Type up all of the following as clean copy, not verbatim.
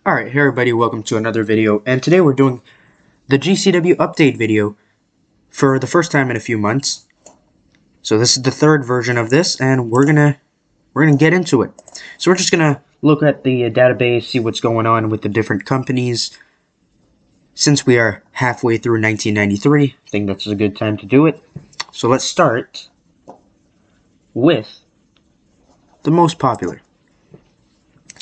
Alright, hey everybody, welcome to another video, and today we're doing the GCW update video for the first time in a few months. So this is the third version of this, and we're gonna get into it. So we're just gonna look at the database, see what's going on with the different companies. Since we are halfway through 1993, I think that's a good time to do it. So let's start with the most popular.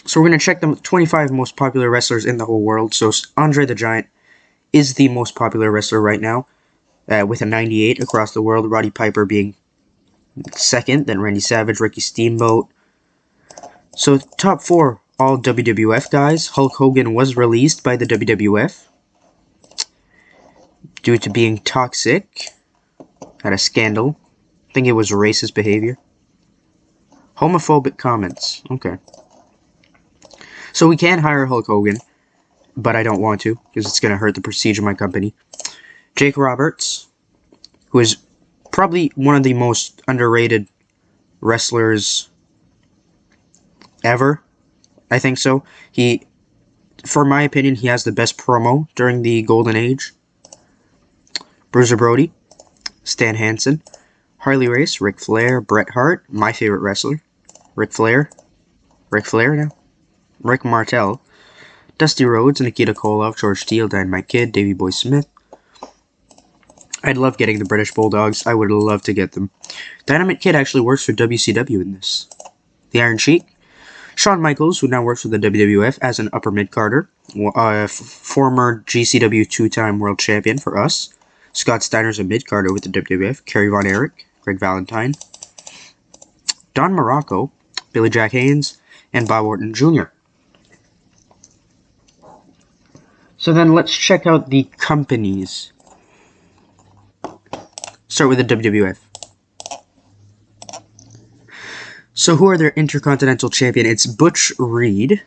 So we're going to check the 25 most popular wrestlers in the whole world. So Andre the Giant is the most popular wrestler right now, with a 98 across the world. Roddy Piper being second, then Randy Savage, Ricky Steamboat. So top four, all WWF guys. Hulk Hogan was released by the WWF due to being toxic. Had a scandal. I think it was racist behavior. Homophobic comments. Okay. So we can hire Hulk Hogan, but I don't want to, because it's going to hurt the prestige of my company. Jake Roberts, who is probably one of the most underrated wrestlers ever. I think so. For my opinion, he has the best promo during the Golden Age. Bruiser Brody, Stan Hansen, Harley Race, Ric Flair, Bret Hart, my favorite wrestler, Ric Flair now. Rick Martel, Dusty Rhodes, Nikita Koloff, George Steele, Dynamite Kid, Davey Boy Smith. I'd love getting the British Bulldogs. I would love to get them. Dynamite Kid actually works for WCW in this. The Iron Sheik. Shawn Michaels, who now works for the WWF as an upper mid-carder. Former GCW two-time world champion for us. Scott Steiner's a mid-carder with the WWF. Kerry Von Erich, Greg Valentine. Don Morocco, Billy Jack Haynes, and Bob Orton Jr. So then let's check out the companies. Start with the WWF. So who are their Intercontinental Champion? It's Butch Reed.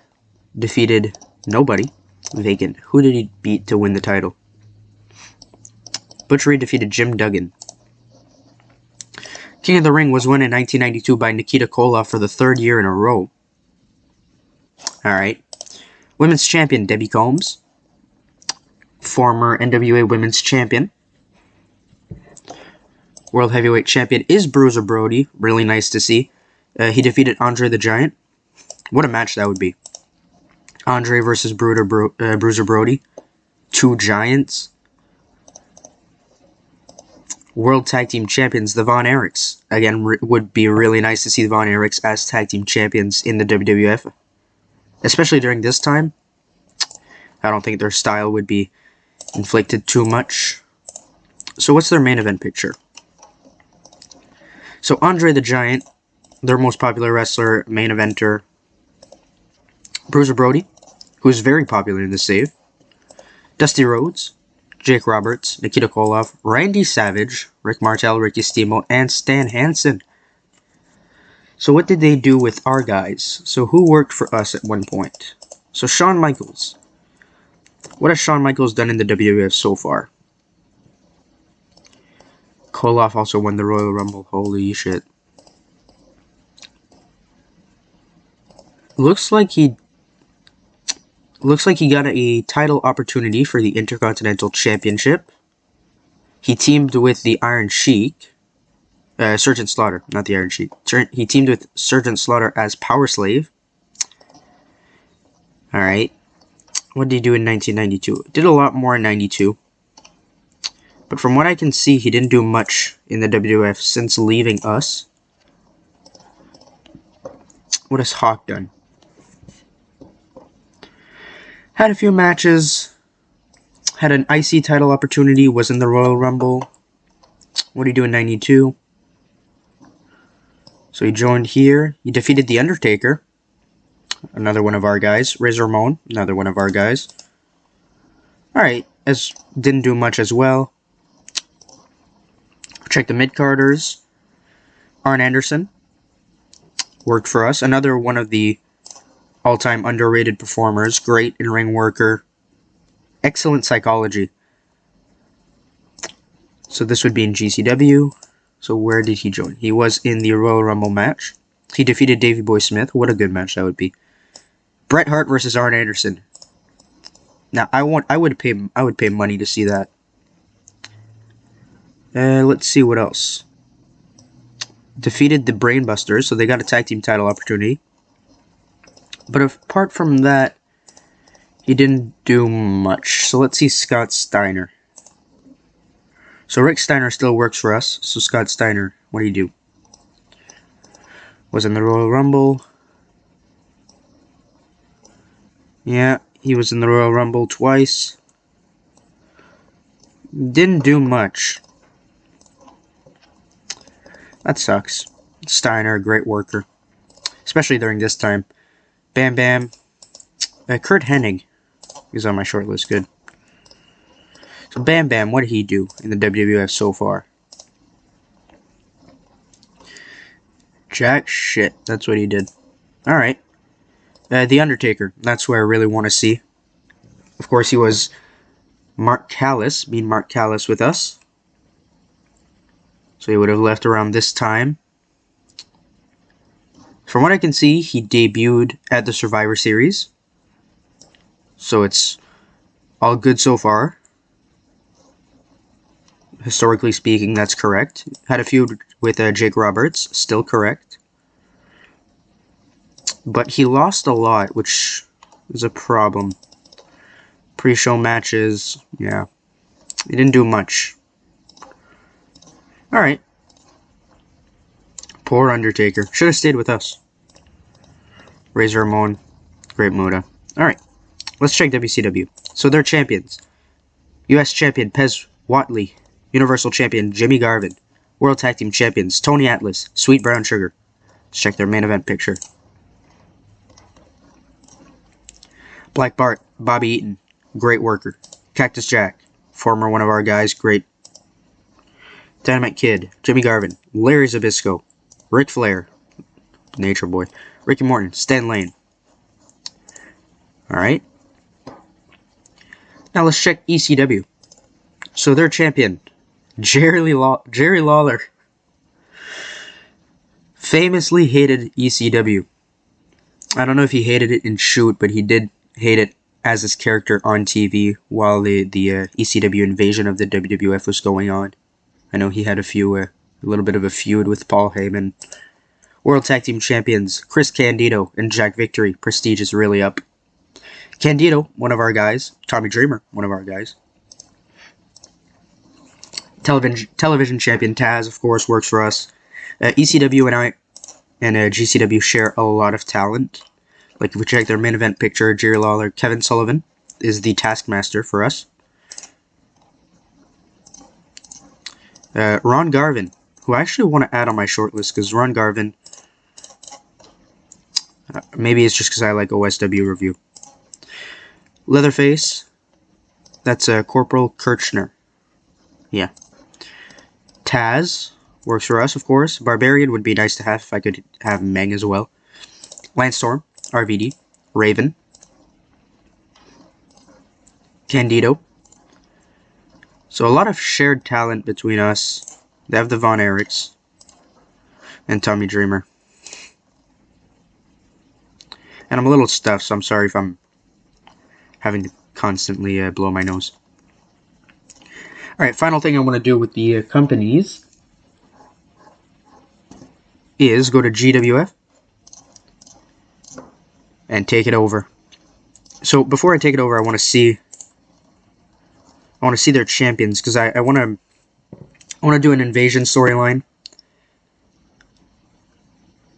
Defeated nobody. Vacant. Who did he beat to win the title? Butch Reed defeated Jim Duggan. King of the Ring was won in 1992 by Nikita Koloff for the third year in a row. Alright. Women's Champion, Debbie Combs. Former NWA Women's Champion. World Heavyweight Champion is Bruiser Brody. Really nice to see. He defeated Andre the Giant. What a match that would be. Andre versus Bruiser Brody. Two giants. World Tag Team Champions, the Von Erichs. Again, would be really nice to see the Von Erichs as Tag Team Champions in the WWF. Especially during this time. I don't think their style would be inflicted too much. So what's their main event picture? So Andre the Giant, their most popular wrestler, main eventer. Bruiser Brody, who is very popular in the save. Dusty Rhodes, Jake Roberts, Nikita Koloff, Randy Savage, Rick Martel, Ricky Steamboat, and Stan Hansen. So what did they do with our guys? So who worked for us at one point? So Shawn Michaels. What has Shawn Michaels done in the WWF so far? Koloff also won the Royal Rumble. Holy shit. Looks like he got a title opportunity for the Intercontinental Championship. He teamed with the Iron Sheik. Sergeant Slaughter, not the Iron Sheik. He teamed with Sergeant Slaughter as Power Slave. Alright. What did he do in 1992? Did a lot more in 92. But from what I can see, he didn't do much in the WWF since leaving us. What has Hawk done? Had a few matches. Had an IC title opportunity. Was in the Royal Rumble. What did he do in 92? So he joined here. He defeated The Undertaker. Another one of our guys. Razor Ramon. Another one of our guys. Alright. Didn't do much as well. Check the mid-carders. Arn Anderson. Worked for us. Another one of the all-time underrated performers. Great in-ring worker. Excellent psychology. So this would be in GCW. So where did he join? He was in the Royal Rumble match. He defeated Davey Boy Smith. What a good match that would be. Bret Hart versus Arn Anderson. Now I would pay money to see that. Let's see what else. Defeated the Brainbusters, so they got a tag team title opportunity. But apart from that, he didn't do much. So let's see Scott Steiner. So Rick Steiner still works for us. So Scott Steiner, what did he do? Was in the Royal Rumble. Yeah, he was in the Royal Rumble twice. Didn't do much. That sucks. Steiner, a great worker. Especially during this time. Bam Bam. Kurt Hennig is on my short list. Good. So Bam Bam, what did he do in the WWF so far? Jack shit. That's what he did. Alright. The Undertaker. That's where I really want to see. Of course, he was Mark Callis, being Mark Callis with us. So he would have left around this time. From what I can see, he debuted at the Survivor Series. So it's all good so far. Historically speaking, that's correct. Had a feud with Jake Roberts, still correct. But he lost a lot, which is a problem. Pre-show matches, yeah. He didn't do much. Alright. Poor Undertaker. Should have stayed with us. Razor Ramon. Great Muda. Alright. Let's check WCW. So they're champions. US Champion Pez Whatley. Universal Champion Jimmy Garvin. World Tag Team Champions Tony Atlas. Sweet Brown Sugar. Let's check their main event picture. Black Bart. Bobby Eaton. Great worker. Cactus Jack. Former one of our guys. Great. Dynamite Kid. Jimmy Garvin. Larry Zbyszko. Ric Flair. Nature Boy. Ricky Morton. Stan Lane. Alright. Now let's check ECW. So their champion, Jerry Lawler, famously hated ECW. I don't know if he hated it in shoot, but he did hate it as his character on TV while the ECW invasion of the WWF was going on. I know he had a little bit of a feud with Paul Heyman. World Tag Team Champions Chris Candido and Jack Victory. Prestige is really up. Candido, one of our guys. Tommy Dreamer, one of our guys. Television Champion Taz, of course, works for us. ECW and GCW share a lot of talent. Like, if we check their main event picture, Jerry Lawler, Kevin Sullivan is the Taskmaster for us. Ron Garvin, who I actually want to add on my short list, because Ron Garvin, maybe it's just because I like OSW review. Leatherface, that's Corporal Kirchner. Yeah. Taz works for us, of course. Barbarian would be nice to have if I could have Meng as well. Lance Storm, RVD, Raven, Candido. So a lot of shared talent between us. They have the Von Erichs and Tommy Dreamer. And I'm a little stuffed, so I'm sorry if I'm having to constantly blow my nose. Alright, final thing I want to do with the companies is go to GWF and take it over. So before I take it over, I want to see their champions, because I want to do an invasion storyline.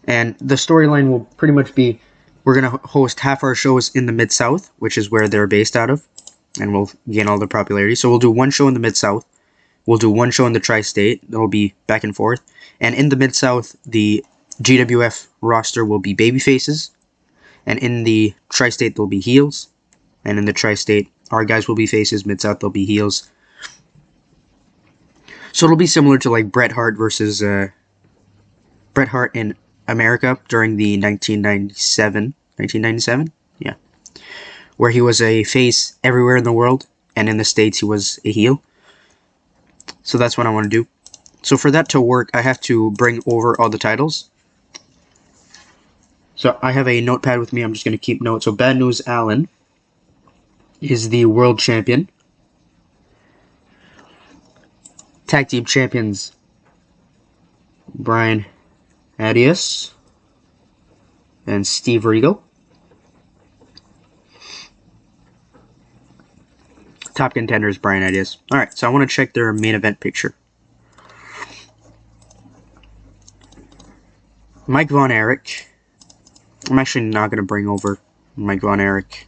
And the storyline will pretty much be, we're going to host half our shows in the Mid-South, which is where they're based out of, and we'll gain all the popularity. So we'll do one show in the Mid-South. We'll do one show in the Tri-State. It'll be back and forth. And in the Mid-South, the GWF roster will be babyfaces. And in the Tri-State, they'll be heels. And in the Tri-State, our guys will be faces. Mid-South, they'll be heels. So it'll be similar to like Bret Hart versus Bret Hart in America during the 1997? Yeah. Where he was a face everywhere in the world, and in the States he was a heel. So that's what I want to do. So for that to work, I have to bring over all the titles. So I have a notepad with me. I'm just going to keep notes. So Bad News Allen. is the world champion. Tag team champions Brian Adias and Steve Regal. Top contenders Brian Adias. Alright, so I want to check their main event picture. Mike Von Erich. I'm actually not going to bring over Mike Von Erich.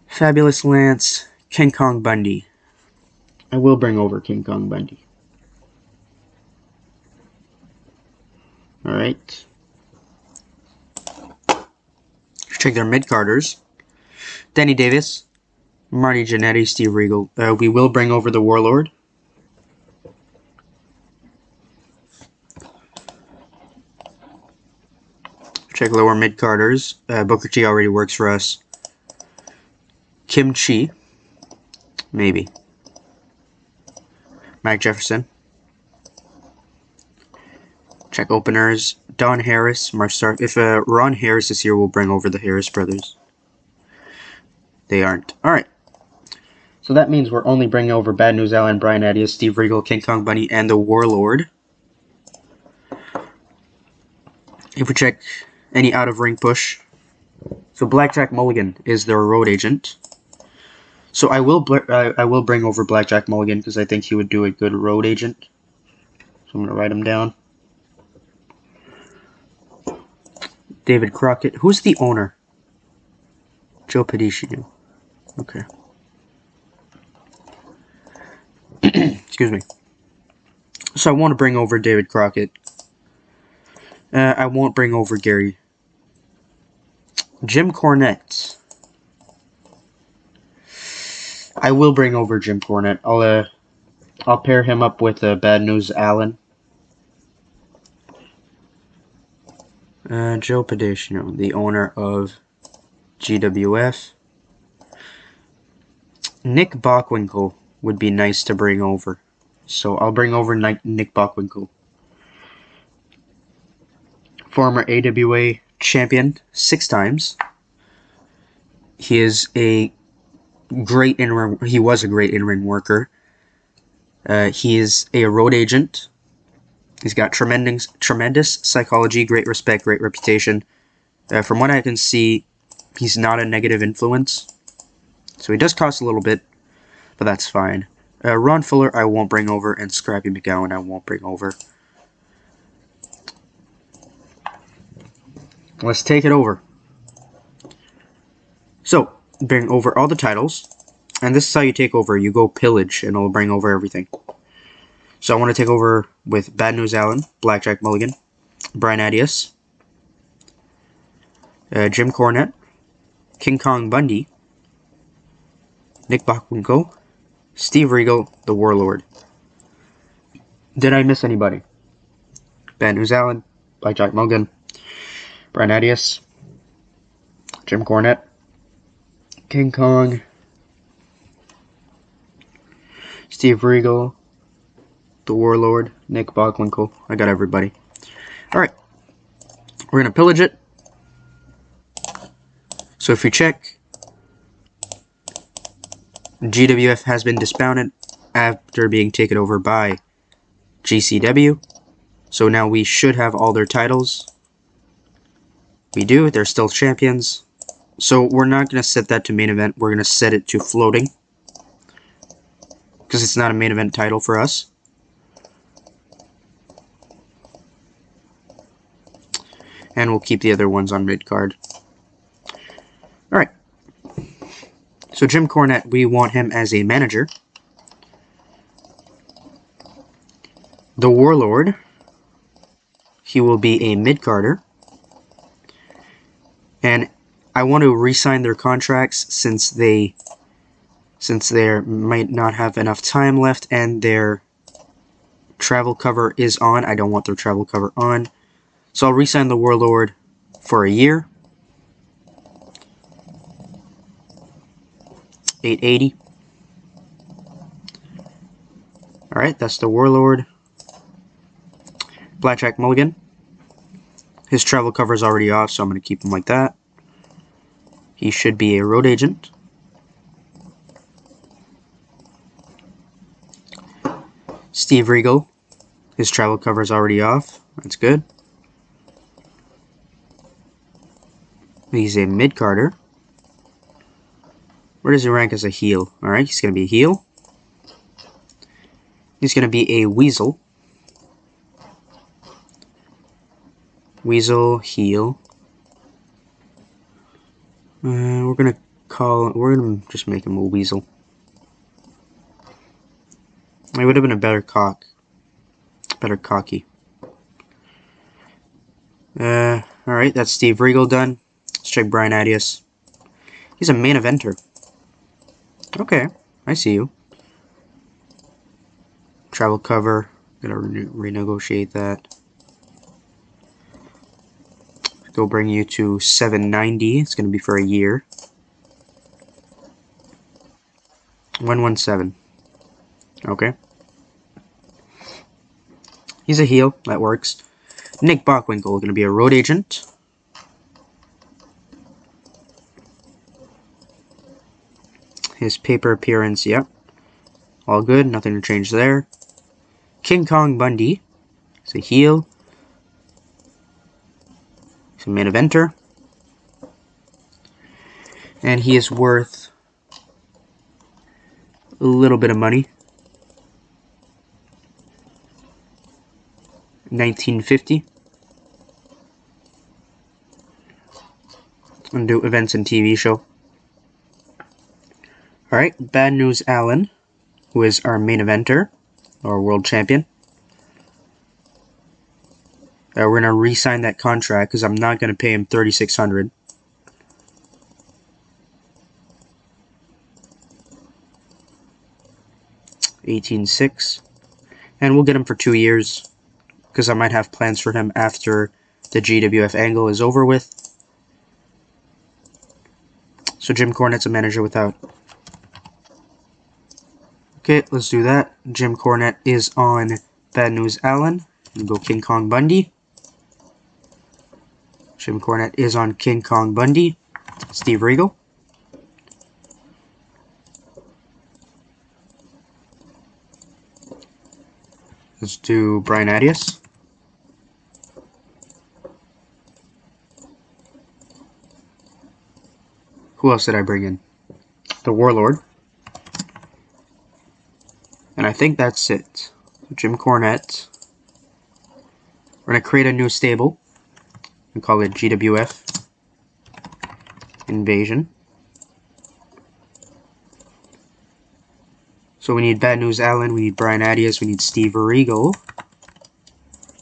Fabulous Lance, King Kong Bundy. I will bring over King Kong Bundy. Alright. Check their mid-carders. Danny Davis, Marty Jannetty, Steve Regal. We will bring over the Warlord. Check lower mid-carders. Booker T already works for us. Kim Chi. Maybe. Mike Jefferson. Check openers. Don Harris, Mark Stark. If Ron Harris is here, we'll bring over the Harris brothers. They aren't. Alright. So that means we're only bringing over Bad News Allen, Brian Adias, Steve Regal, King Kong Bundy, and the Warlord. If we check any out-of-ring push. So Blackjack Mulligan is their road agent. So I will bring over Blackjack Mulligan because I think he would do a good road agent. So I'm going to write him down. David Crockett. Who's the owner? Joe Pedicino. Okay. Excuse me. So I want to bring over David Crockett. I won't bring over Gary. Jim Cornette. I will bring over Jim Cornette. I'll pair him up with Bad News Allen. Joe Pedicino, the owner of GWF. Nick Bockwinkel would be nice to bring over. So I'll bring over Nick Bockwinkel. Former AWA champion 6 times. He is a great he was a great in-ring worker. He is a road agent. He's got tremendous psychology, great respect, great reputation. From what I can see, he's not a negative influence. So he does cost a little bit, but that's fine. Ron Fuller I won't bring over, and Scrappy McGowan I won't bring over. Let's take it over. So, bring over all the titles. And this is how you take over. You go pillage, and it'll bring over everything. So I want to take over with Bad News Allen, Blackjack Mulligan, Brian Adias, Jim Cornette, King Kong Bundy, Nick Bockwinkel, Steve Regal, the Warlord. Did I miss anybody? Bad News Allen, Blackjack Mulligan, Brian Adias, Jim Cornette, King Kong, Steve Regal, the Warlord, Nick Bockwinkel. I got everybody. Alright. We're going to pillage it. So if you check, GWF has been disbanded after being taken over by GCW. So now we should have all their titles. We do. They're still champions. So we're not going to set that to main event. We're going to set it to floating. Because it's not a main event title for us. And we'll keep the other ones on mid-card. Alright. So Jim Cornette, we want him as a manager. The Warlord, he will be a mid-carder. And I want to re-sign their contracts since they might not have enough time left and their travel cover is on. I don't want their travel cover on. So I'll re-sign the Warlord for a year. $880. Alright, that's the Warlord. Blackjack Mulligan. His travel cover is already off, so I'm going to keep him like that. He should be a road agent. Steve Regal. His travel cover is already off. That's good. He's a mid-carder. Where does he rank as a heel? Alright, he's going to be a heel. He's going to be a Weasel. Weasel, heel. We're going to just make him a Weasel. It would have been a better cocky. Alright, that's Steve Regal done. Let's check Brian Adias. He's a main eventer. Okay, I see you. Travel cover. Gotta renegotiate that. Go bring you to 790. It's gonna be for a year. 117. Okay. He's a heel. That works. Nick Bockwinkel, gonna be a road agent. His paper appearance, yep. All good, nothing to change there. King Kong Bundy. He's a heel. He's a main eventer. And he is worth a little bit of money. $19.50. And do events and TV show. Alright, Bad News Allen, who is our main eventer, or world champion. We're going to re-sign that contract because I'm not going to pay him $3,600. $18,600. And we'll get him for 2 years because I might have plans for him after the GWF angle is over with. So Jim Cornette's a manager without. Okay, let's do that. Jim Cornette is on Bad News Allen. We'll go King Kong Bundy. Jim Cornette is on King Kong Bundy. Steve Regal. Let's do Brian Adias. Who else did I bring in? The Warlord. And I think that's it. Jim Cornette. We're going to create a new stable. We call it GWF Invasion. So we need Bad News Allen, we need Brian Adias, we need Steve Regal,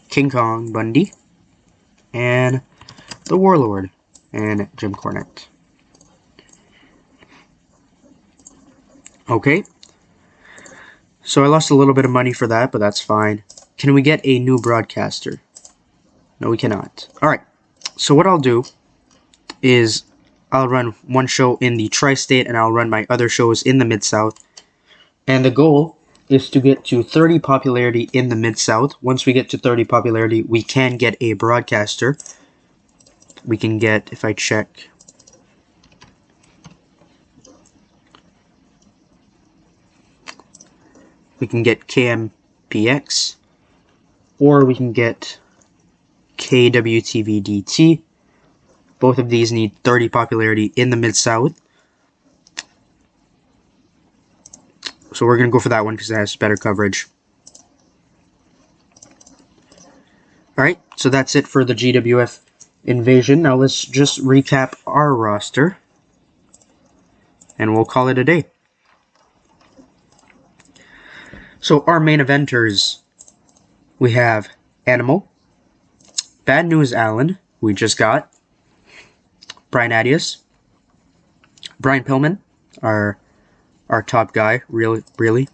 King Kong Bundy, and the Warlord, and Jim Cornette. Okay. So I lost a little bit of money for that, but that's fine. Can we get a new broadcaster? No, we cannot. Alright. So what I'll do is I'll run one show in the Tri-State and I'll run my other shows in the Mid-South. And the goal is to get to 30 popularity in the Mid-South. Once we get to 30 popularity, we can get a broadcaster. We can get, if I check, we can get KMPX, or we can get KWTVDT. Both of these need 30 popularity in the Mid-South. So we're going to go for that one because it has better coverage. Alright, so that's it for the GWF Invasion. Now let's just recap our roster. And we'll call it a day. So our main eventers, we have Animal, Bad News Allen, we just got, Brian Adias, Brian Pillman, our top guy, really,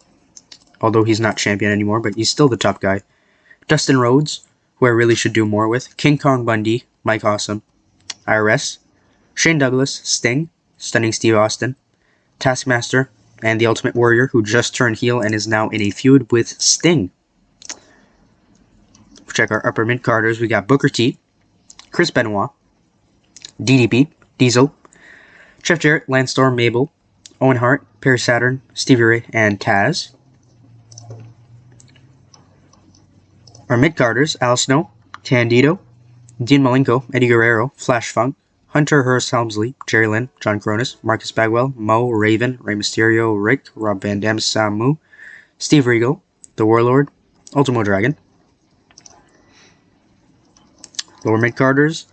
although he's not champion anymore, but he's still the top guy. Dustin Rhodes, who I really should do more with, King Kong Bundy, Mike Awesome, IRS, Shane Douglas, Sting, Stunning Steve Austin, Taskmaster, and the Ultimate Warrior, who just turned heel and is now in a feud with Sting. Check our upper mid-carders. We got Booker T, Chris Benoit, DDP, Diesel, Jeff Jarrett, Lance Storm, Mabel, Owen Hart, Perry Saturn, Stevie Ray, and Taz. Our mid-carders, Al Snow, Candido, Dean Malenko, Eddie Guerrero, Flash Funk, Hunter Hearst Helmsley, Jerry Lynn, John Cronus, Marcus Bagwell, Mo, Raven, Rey Mysterio, Rick, Rob Van Dam, Samu, Steve Regal, The Warlord, Ultimo Dragon. Lower mid-carders,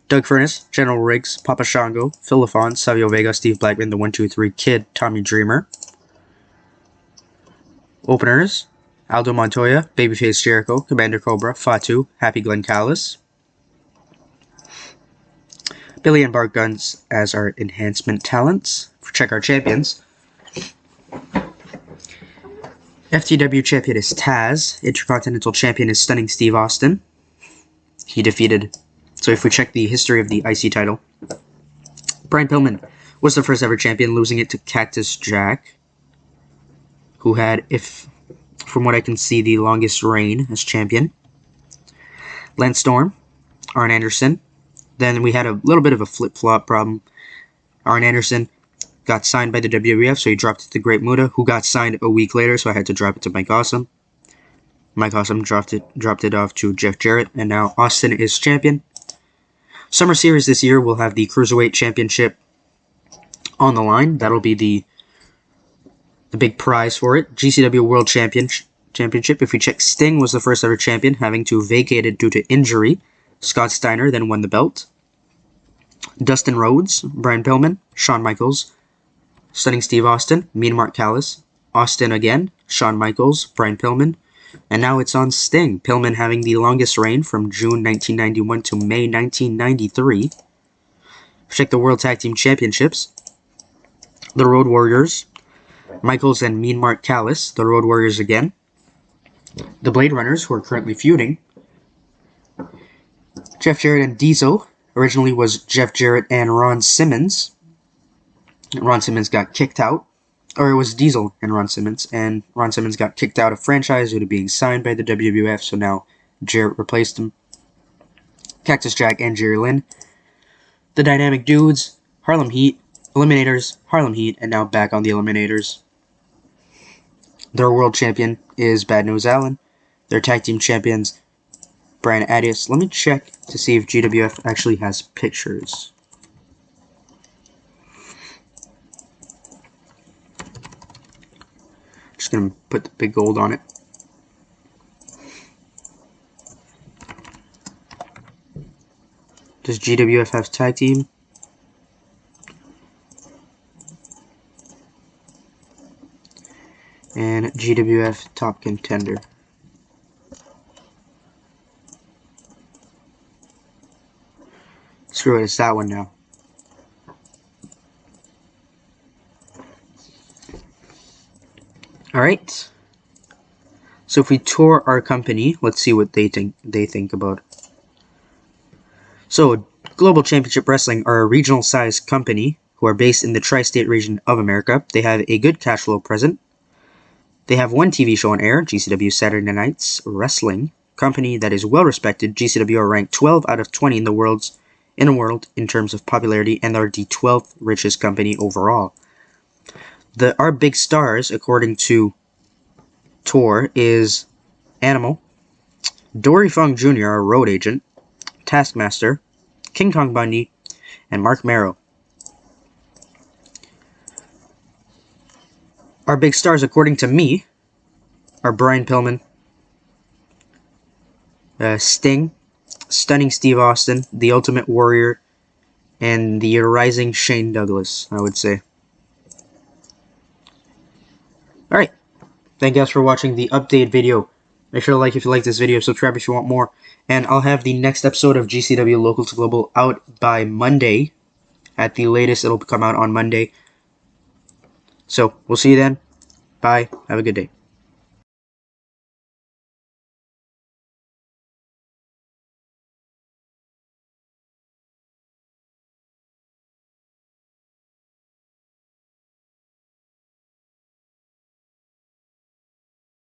Doug Furnace, General Riggs, Papa Shango, Phil LaFon, Savio Vega, Steve Blackman, The 123 Kid, Tommy Dreamer. Openers, Aldo Montoya, Babyface Jericho, Commander Cobra, Fatu, Happy Glenn Callis. Billy and Bart Guns as our enhancement talents. Check our champions. FTW champion is Taz. Intercontinental champion is Stunning Steve Austin. He defeated... So if we check the history of the IC title, Brian Pillman was the first ever champion, losing it to Cactus Jack, who had, from what I can see, the longest reign as champion. Lance Storm, Arn Anderson. Then we had a little bit of a flip-flop problem. Arn Anderson got signed by the WWF, so he dropped it to Great Muta, who got signed a week later, so I had to drop it to Mike Awesome. Mike Awesome dropped it off to Jeff Jarrett, and now Austin is champion. Summer Series this year will have the Cruiserweight Championship on the line. That'll be the big prize for it. GCW World Championship. If we check, Sting was the first ever champion, having to vacate it due to injury. Scott Steiner then won the belt. Dustin Rhodes, Brian Pillman, Shawn Michaels, Stunning Steve Austin, Mean Mark Callis, Austin again, Shawn Michaels, Brian Pillman, and now it's on Sting. Pillman having the longest reign from June 1991 to May 1993. Check the World Tag Team Championships. The Road Warriors, Michaels and Mean Mark Callis, the Road Warriors again. The Blade Runners, who are currently feuding. Jeff Jarrett and Diesel. Originally was Jeff Jarrett and Ron Simmons. Ron Simmons got kicked out. Or it was Diesel and Ron Simmons. And Ron Simmons got kicked out of franchise due to being signed by the WWF. So now Jarrett replaced him. Cactus Jack and Jerry Lynn. The Dynamic Dudes. Harlem Heat. Eliminators. Harlem Heat. And now back on the Eliminators. Their world champion is Bad News Allen. Their tag team champions, Brian Adias. Let me check to see if GWF actually has pictures. Just gonna put the big gold on it. Does GWF have tag team? And GWF Top Contender. Screw it, it's that one now. Alright. So if we tour our company, let's see what they think about it. So, Global Championship Wrestling are a regional-sized company who are based in the tri-state region of America. They have a good cash flow present. They have one TV show on air, GCW Saturday Nights Wrestling, company that is well respected. GCW are ranked 12 out of 20 in the world in terms of popularity, and are the 12th richest company overall. Our big stars, according to Tor, is Animal, Dory Funk Jr., our road agent, Taskmaster, King Kong Bundy, and Mark Merrow. Our big stars, according to me, are Brian Pillman, Sting, Stunning Steve Austin, The Ultimate Warrior, and the rising Shane Douglas, I would say. Alright, thank you guys for watching the update video. Make sure to like if you like this video, subscribe if you want more, and I'll have the next episode of GCW Local to Global out by Monday. At the latest, it'll come out on Monday. So, we'll see you then. Bye. Have a good day.